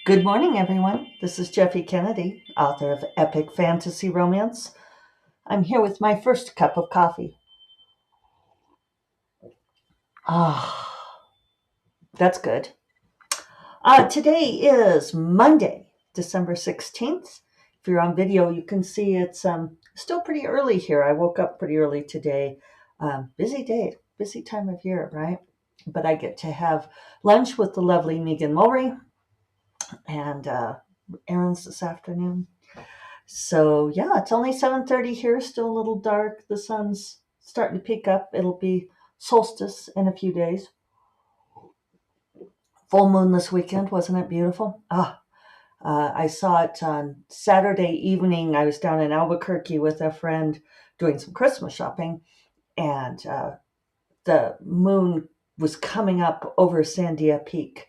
Good morning, everyone. This is Jeffe Kennedy, author of Epic Fantasy Romance. I'm here with my first cup of coffee. Ah, that's good. Today is Monday, December 16th. If you're on video, you can see it's still pretty early here. I woke up pretty early today. Busy day, busy time of year, right? But I get to have lunch with the lovely Megan Mulry and errands this afternoon. So yeah, it's only 7:30 here, still a little dark. The sun's starting to peek up. It'll be solstice in a few days. Full moon this weekend, wasn't it beautiful? I saw it on Saturday evening. I was down in Albuquerque with a friend doing some Christmas shopping, and the moon was coming up over Sandia Peak,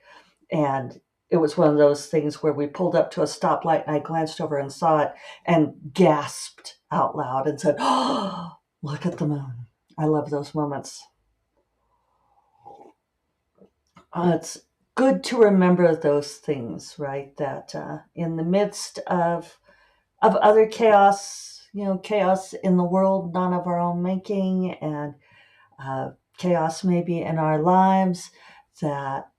and it was one of those things where we pulled up to a stoplight and I glanced over and saw it and gasped out loud and said, "Oh, look at the moon." I love those moments. It's good to remember those things, right? That in the midst of other chaos, chaos in the world, none of our own making, and chaos maybe in our lives, that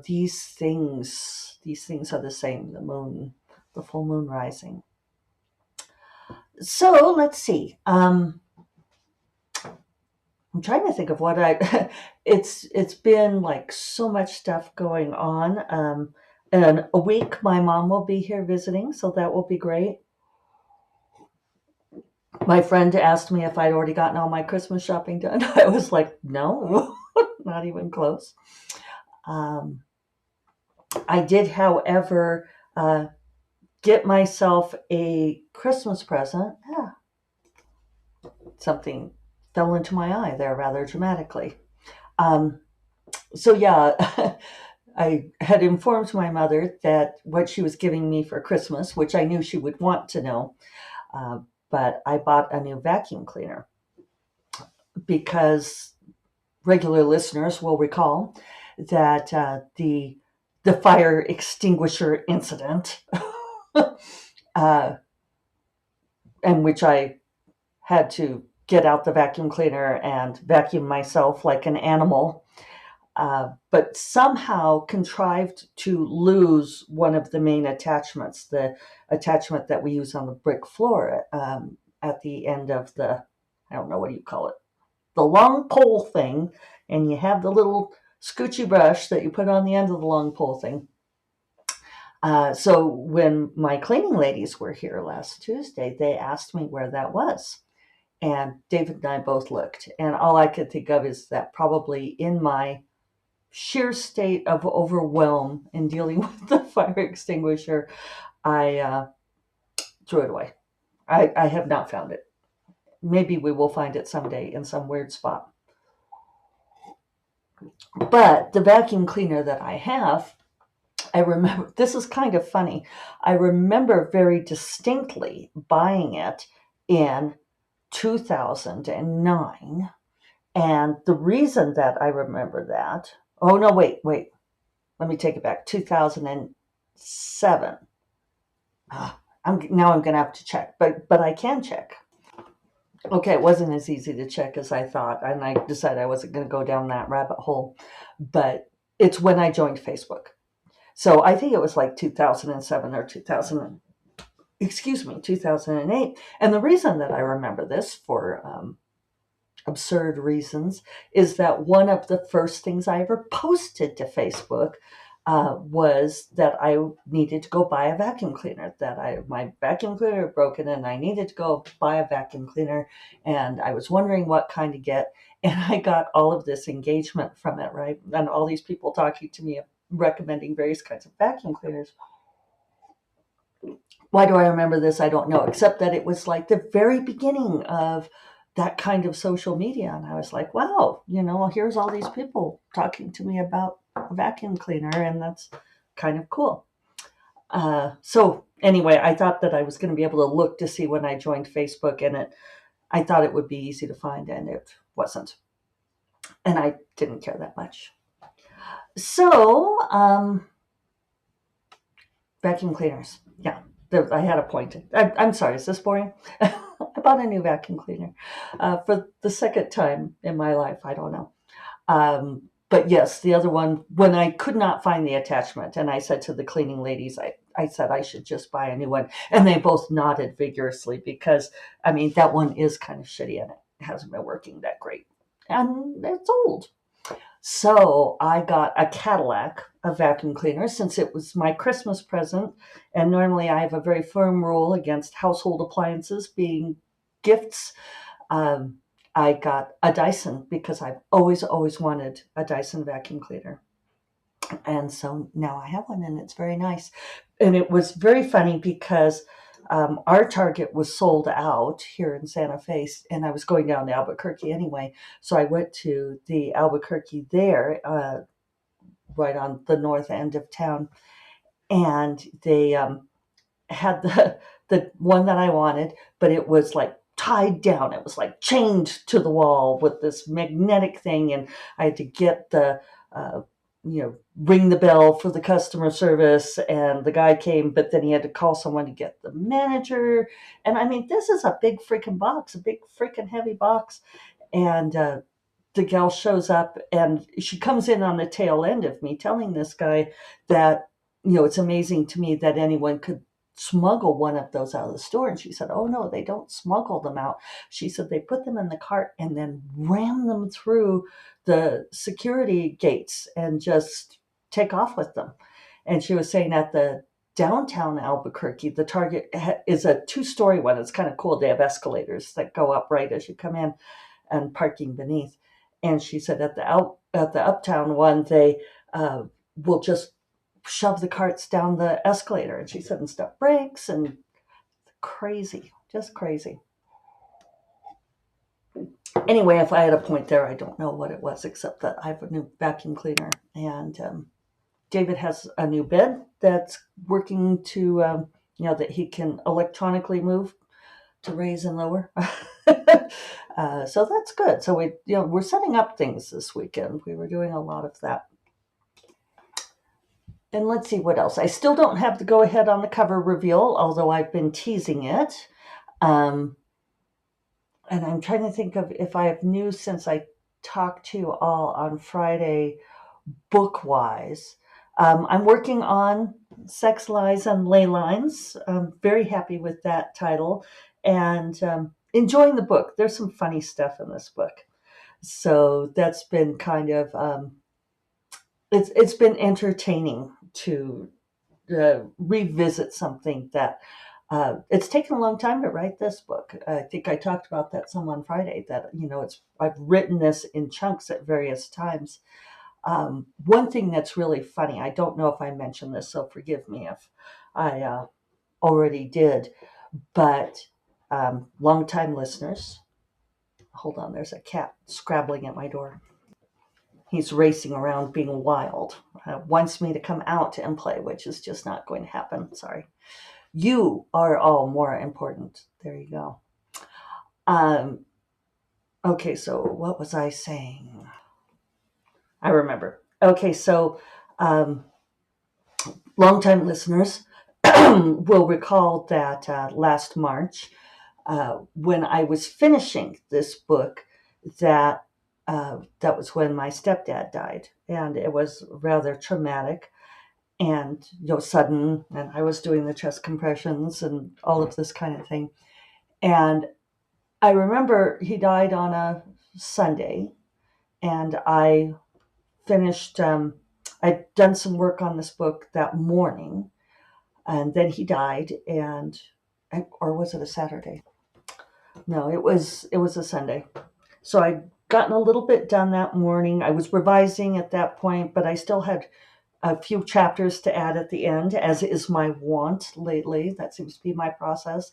these things are the same. The moon, the full moon rising. So let's see. I'm trying to think of what I. It's been like so much stuff going on. In a week, my mom will be here visiting, so that will be great. My friend asked me if I'd already gotten all my Christmas shopping done. I was like, no, not even close. Um, I did, however, get myself a Christmas present. Yeah, something fell into my eye there rather dramatically. Um, so, yeah, I had informed my mother that what she was giving me for Christmas, which I knew she would want to know, uh, but I bought a new vacuum cleaner because regular listeners will recall that the fire extinguisher incident, uh, in which I had to get out the vacuum cleaner and vacuum myself like an animal, but somehow contrived to lose one of the main attachments, the attachment that we use on the brick floor, at the end of the, I don't know, what do you call it? The long pole thing, and you have the little scoochy brush that you put on the end of the long pole thing. So when my cleaning ladies were here last Tuesday, they asked me where that was. And David and I both looked, and all I could think of is that probably in my sheer state of overwhelm in dealing with the fire extinguisher, I threw it away. I have not found it. Maybe we will find it someday in some weird spot. But the vacuum cleaner that I have, I remember, this is kind of funny. I remember very distinctly buying it in 2009. And the reason that I remember that, oh no, wait, let me take it back. 2007. I'm gonna have to check, but I can check. Okay, it wasn't as easy to check as I thought, and I decided I wasn't gonna go down that rabbit hole. But it's when I joined Facebook. So I think it was like 2007 or 2000, excuse me, 2008. And the reason that I remember this for absurd reasons is that one of the first things I ever posted to Facebook was that I needed to go buy a vacuum cleaner. That my vacuum cleaner had broken and I needed to go buy a vacuum cleaner, and I was wondering what kind to get. And I got all of this engagement from it, right? And all these people talking to me, recommending various kinds of vacuum cleaners. Why do I remember this? I don't know, except that it was like the very beginning of that kind of social media. And I was like, wow, here's all these people talking to me about a vacuum cleaner, and that's kind of cool. So anyway, I thought that I was going to be able to look to see when I joined Facebook, and I thought it would be easy to find, and it wasn't. And I didn't care that much. So vacuum cleaners. Yeah, I had a point. I'm sorry, is this boring? I bought a new vacuum cleaner for the second time in my life. I don't know. But yes, the other one, when I could not find the attachment, and I said to the cleaning ladies, I said I should just buy a new one. And they both nodded vigorously because, I mean, that one is kind of shitty and it hasn't been working that great. And it's old. So I got a Cadillac, a vacuum cleaner, since it was my Christmas present. And normally I have a very firm rule against household appliances being gifts. Um, I got a Dyson because I've always wanted a Dyson vacuum cleaner. And so now I have one and it's very nice. And it was very funny because our Target was sold out here in Santa Fe, and I was going down to Albuquerque anyway. So I went to the Albuquerque there, right on the north end of town, and they had the one that I wanted, but it was like tied down. It was like chained to the wall with this magnetic thing, and I had to get the uh, ring the bell for the customer service, and the guy came, but then he had to call someone to get the manager. And I mean, this is a big freaking box, a big freaking heavy box, and the gal shows up and she comes in on the tail end of me telling this guy that, it's amazing to me that anyone could smuggle one of those out of the store. And she said, oh no, they don't smuggle them out. She said they put them in the cart and then ram them through the security gates and just take off with them. And she was saying at the downtown Albuquerque, the Target is a 2-story one. It's kind of cool. They have escalators that go up right as you come in and parking beneath. And she said at the uptown one, they will just shove the carts down the escalator. And she said, and stuff breaks, and crazy, just crazy. Anyway, if I had a point there, I don't know what it was, except that I have a new vacuum cleaner, and David has a new bed that's working to, that he can electronically move to raise and lower. So that's good. So we're setting up things this weekend. We were doing a lot of that. And let's see what else. I still don't have the go ahead on the cover reveal, although I've been teasing it. And I'm trying to think of if I have news since I talked to you all on Friday, book wise. I'm working on Sex, Lies, and Ley Lines. I'm very happy with that title and enjoying the book. There's some funny stuff in this book. So that's been kind of, it's been entertaining to revisit something that it's taken a long time to write this book. I think I talked about that some on Friday, that I've written this in chunks at various times. One thing that's really funny, I don't know if I mentioned this, so forgive me if I already did, but longtime listeners, hold on, there's a cat scrabbling at my door. He's racing around being wild. Wants me to come out and play, which is just not going to happen. Sorry. You are all more important. There you go. Okay, so what was I saying? I remember. Okay, so longtime listeners will recall that last March, when I was finishing this book, that was when my stepdad died, and it was rather traumatic and sudden. And I was doing the chest compressions and all of this kind of thing. And I remember he died on a Sunday, and I finished. I'd done some work on this book that morning, and then he died, or was it a Saturday? No, it was a Sunday. So I'd gotten a little bit done that morning. I was revising at that point, but I still had a few chapters to add at the end, as is my wont lately. That seems to be my process.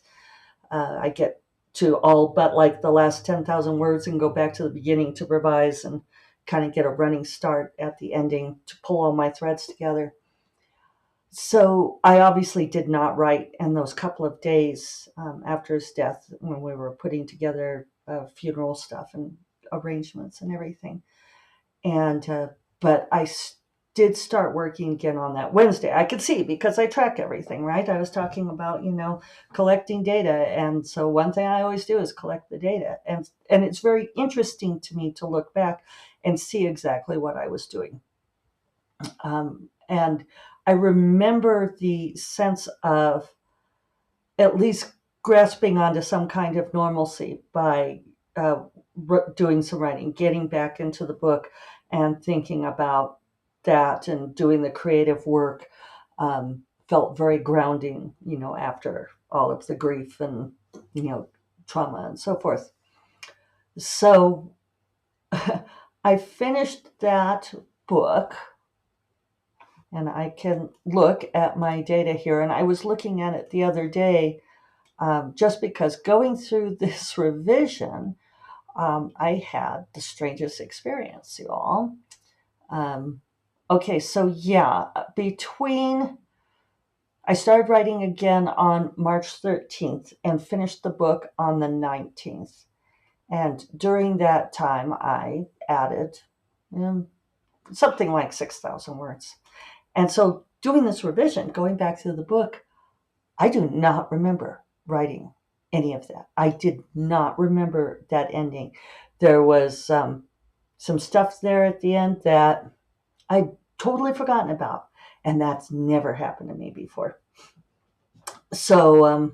I get to all but like the last 10,000 words and go back to the beginning to revise and kind of get a running start at the ending to pull all my threads together. So I obviously did not write in those couple of days after his death, when we were putting together funeral stuff and arrangements and everything. And but did start working again on that Wednesday. I could see because I track everything, right? I was talking about, collecting data. And so one thing I always do is collect the data. And it's very interesting to me to look back and see exactly what I was doing. And I remember the sense of at least grasping onto some kind of normalcy by doing some writing, getting back into the book and thinking about that and doing the creative work felt very grounding, after all of the grief and, trauma and so forth. So I finished that book, and I can look at my data here. And I was looking at it the other day just because going through this revision, I had the strangest experience, you all. Okay, so yeah, I started writing again on March 13th and finished the book on the 19th. And during that time, I added something like 6,000 words. And so doing this revision, going back through the book, I do not remember writing any of that. I did not remember that ending. There was some stuff there at the end that I'd totally forgotten about, and that's never happened to me before. So,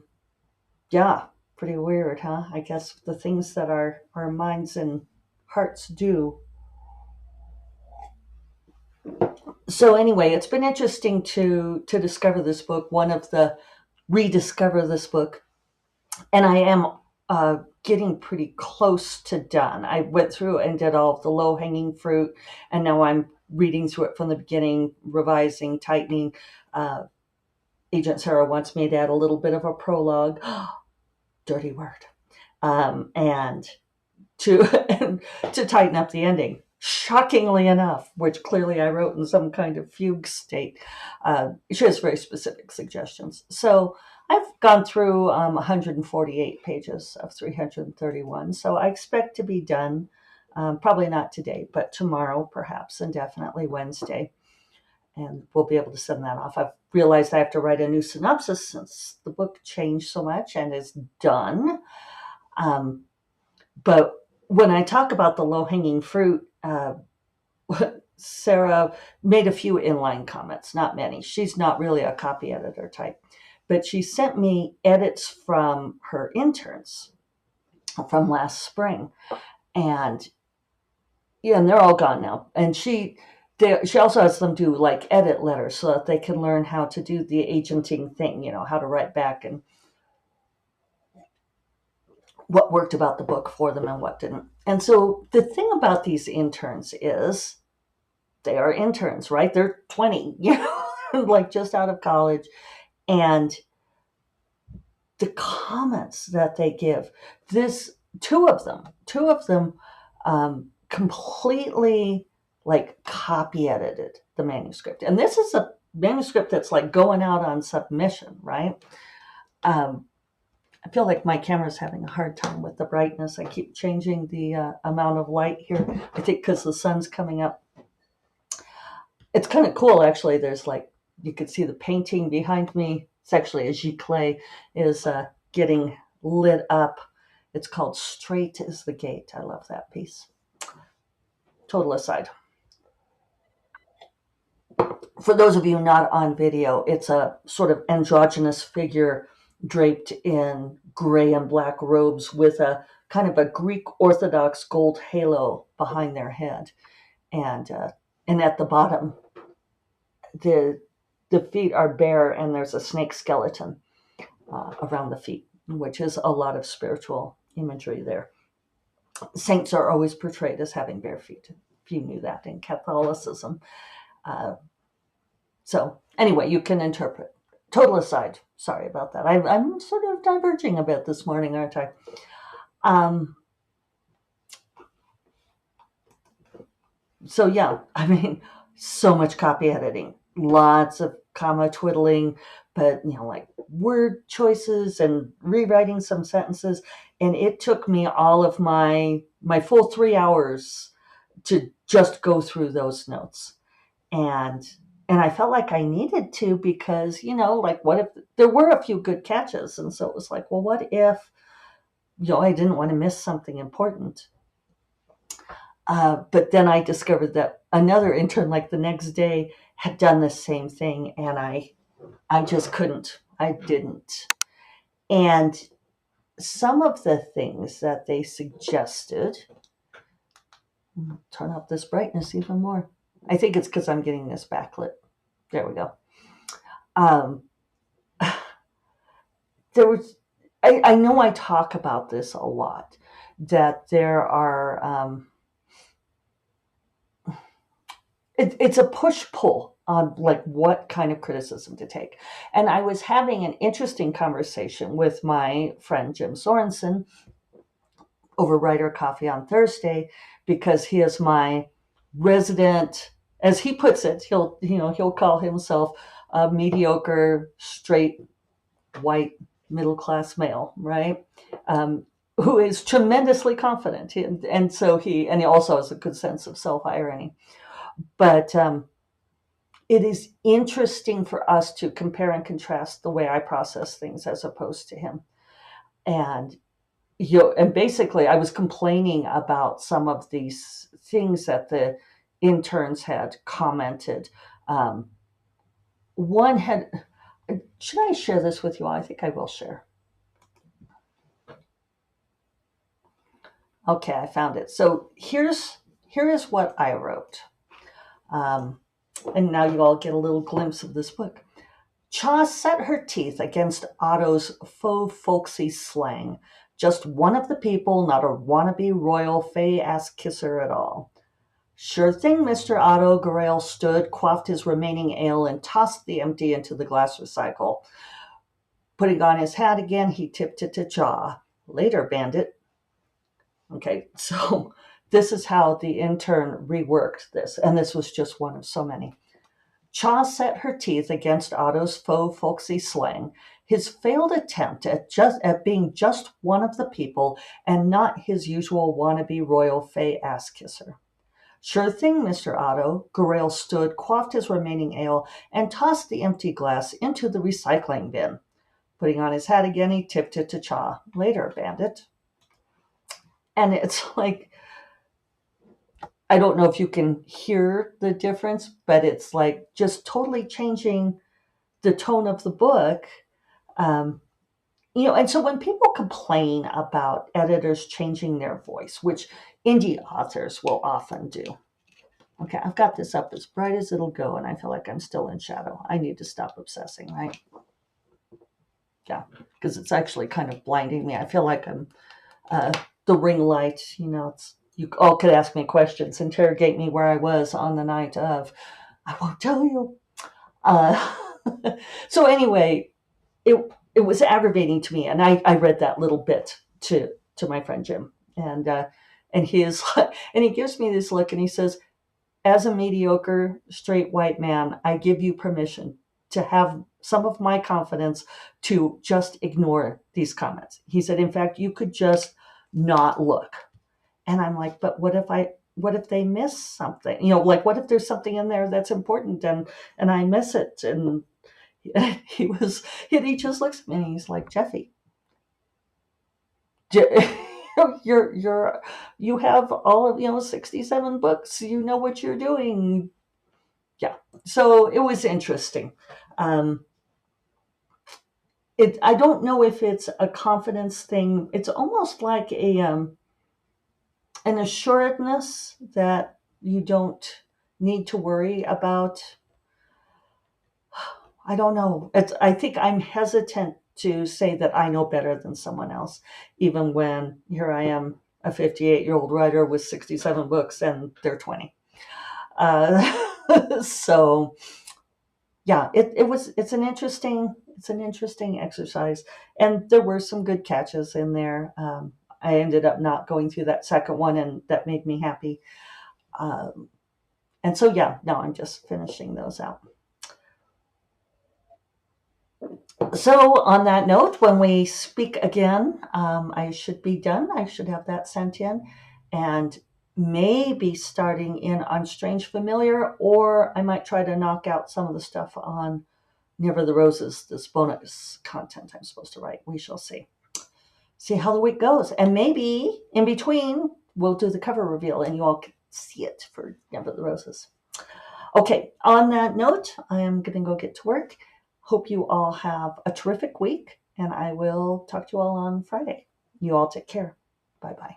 yeah, pretty weird, huh? I guess the things that our minds and hearts do. So anyway, it's been interesting to discover this book. Rediscover this book, and I am getting pretty close to done. I went through and did all of the low hanging fruit, and now I'm reading through it from the beginning, revising, tightening. Agent Sarah wants me to add a little bit of a prologue. Dirty word. And to to tighten up the ending. Shockingly enough, which clearly I wrote in some kind of fugue state, she has very specific suggestions. So I've gone through 148 pages of 331. So I expect to be done, probably not today, but tomorrow perhaps, and definitely Wednesday. And we'll be able to send that off. I've realized I have to write a new synopsis since the book changed so much and is done. But when I talk about the low-hanging fruit, Sarah made a few inline comments, not many. She's not really a copy editor type, but she sent me edits from her interns from last spring, and they're all gone now. And she also has them do like edit letters so that they can learn how to do the agenting thing, how to write back and what worked about the book for them and what didn't. And so the thing about these interns is they are interns, right? They're 20, like just out of college. And the comments that they give, two of them completely like copy edited the manuscript. And this is a manuscript that's like going out on submission, right? I feel like my camera's having a hard time with the brightness. I keep changing the amount of light here. I think because the sun's coming up. It's kind of cool, actually. There's like, you could see the painting behind me. It's actually a giclée is getting lit up. It's called Straight is the Gate. I love that piece. Total aside. For those of you not on video, it's a sort of androgynous figure draped in gray and black robes with a kind of a Greek Orthodox gold halo behind their head. And at the bottom, the feet are bare and there's a snake skeleton around the feet, which is a lot of spiritual imagery there. Saints are always portrayed as having bare feet, if you knew that in Catholicism. So anyway, you can interpret. Total aside. Sorry about that. I'm sort of diverging a bit this morning, aren't I? So yeah, I mean, so much copy editing, lots of comma twiddling, but like word choices and rewriting some sentences. And it took me all of my full 3 hours to just go through those notes. and I felt like I needed to, because, like, what if there were a few good catches? And so it was like, well, what if, I didn't want to miss something important. But then I discovered that another intern, like the next day, had done the same thing, and I just couldn't. I didn't. And some of the things that they suggested, turn up this brightness even more. I think it's because I'm getting this backlit. There we go. Um, there was, I know I talk about this a lot, that there are, it's a push pull on like what kind of criticism to take. And I was having an interesting conversation with my friend Jim Sorensen over Writer Coffee on Thursday, because he is my resident, as he puts it, he'll call himself a mediocre, straight, white, middle class male, right? Who is tremendously confident, and so he also has a good sense of self irony. But it is interesting for us to compare and contrast the way I process things as opposed to him. And and basically, I was complaining about some of these things that the interns had commented. One had, should I share this with you all? I think I will share. Okay, I found it. So here is what I wrote. And now you all get a little glimpse of this book. Cha set her teeth against Otto's faux folksy slang. Just one of the people, not a wannabe royal fey-ass kisser at all. Sure thing, Mr. Otto. Garel stood, quaffed his remaining ale, and tossed the empty into the glass recycle. Putting on his hat again, he tipped it to Cha. Later, bandit. Okay, so this is how the intern reworked this, and this was just one of so many. Cha set her teeth against Otto's faux folksy slang, his failed attempt at being just one of the people and not his usual wannabe royal fey ass kisser. Sure thing, Mr. Otto. Garel stood, quaffed his remaining ale, and tossed the empty glass into the recycling bin. Putting on his hat again, he tipped it to Cha. Later, bandit. And it's like, I don't know if you can hear the difference, but it's like just totally changing the tone of the book. Um, and so when people complain about editors changing their voice, which indie authors will often do. Okay, I've got this up as bright as it'll go, and I feel like I'm still in shadow. I need to stop obsessing, right? Yeah, because it's actually kind of blinding me. I feel like I'm the ring light. It's, you all could ask me questions, interrogate me where I was on the night of. I won't tell you. So anyway, it was aggravating to me, and I read that little bit to my friend Jim, and he is and he gives me this look, and he says, as a mediocre straight white man, I give you permission to have some of my confidence to just ignore these comments. He said, in fact, you could just not look. And I'm like, but what if they miss something? Like, what if there's something in there that's important and I miss it? And he just looks at me and he's like, Jeffy, you have all of 67 books. You know what you're doing. Yeah. So it was interesting. I don't know if it's a confidence thing. It's almost like an assuredness that you don't need to worry about. I don't know. I think I'm hesitant to say that I know better than someone else, even when here I am, a 58-year-old writer with 67 books and they're 20. So yeah, it's an interesting exercise, and there were some good catches in there. I ended up not going through that second one, and that made me happy. And so yeah, no, I'm just finishing those out. So on that note, when we speak again, I should be done. I should have that sent in, and maybe starting in on Strange Familiar, or I might try to knock out some of the stuff on Never the Roses, this bonus content I'm supposed to write. We shall see. See how the week goes. And maybe in between, we'll do the cover reveal and you all can see it for Never the Roses. Okay, on that note, I am going to go get to work. Hope you all have a terrific week, and I will talk to you all on Friday. You all take care. Bye bye.